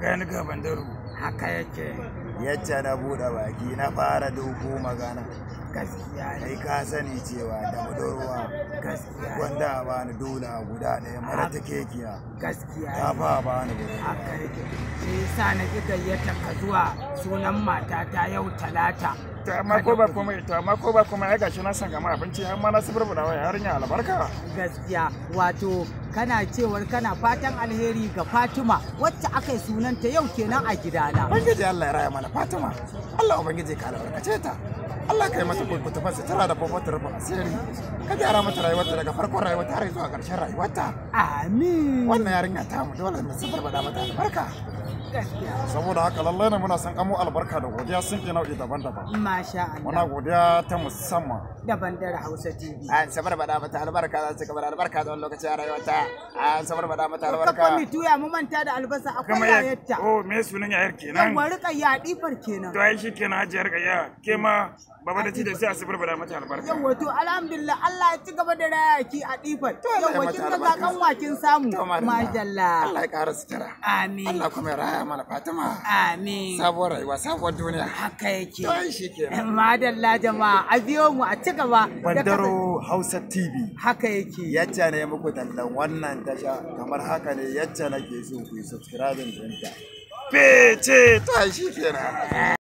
gani ga bandaro haka yake. Yacce na buɗe baki na fara doko magana. Gaskiya Kai ka sani cewa da budurwa gaskiya wanda a bani dola guda ɗaya mara ta kekiya. gaskiya Ta fa bani budurwa. haka yake. Shi yasa na ki gayyata ka zuwa sunan matata yau Talata. to amma ko ba komai ai gashi na san gama abinci har ma na suburbuda wa yarinya albarka. Gaskiya wato kana cewar kana fatan alheri ga Fatima wacce aka yi sunanta yau kenan a gidana. Ubangiji Allah ya raya mana Fatima. Allah Ubangiji ka albarkace ta. Allah ka yi mata kurkutufan sutura da babbar rufin asiri. Ka gyara mata rayuwarta daga farkon rayuwarta har zuwa ƙarshen rayuwarta. Amin. Wannan yarinya ta mu dole mu suburbuda mata albarka. Gaskiya. Saboda haka lallai ne muna san kamo albarka da godiya sun ke nau'i daban-daban. Masha Muna Allah. godiya ta musamman. Da bandar Hausa TV. An suburbuda mata albarka za su kamar albarka da wani lokaci a rayuwarta. An suburbuda mata Kafa albarka. mi tuya mu manta da albasa akwai Kama ya yayarta. oh me sunan yayar kenan. Yawwa rika ya difar kenan. To ai shi kenan hajiyar gayya ke ma baba da ci da sai a suburbuda mata albarka. Yawwa to alhamdulillah Allah ya ci gaba da raya ki a difar. Allah ya Yawwa mata kin ga albarka. kan wakin samu. To, madalla. Majalla. Allah ya ƙara sutura. Amin. Allah kuma ya raya mana Fatima. Amin. Sabuwar rayuwa, sabuwar duniya. Haka yake. To ai shi kenan. Madalla jama'a a biyo mu a ci gaba. da Bandaro Hausa TV. Haka yake. Yacce ne muku tallan wannan tasha kamar haka ne yacce nake so ku yi subscribing ɗinta. Fece To ai shi kenan.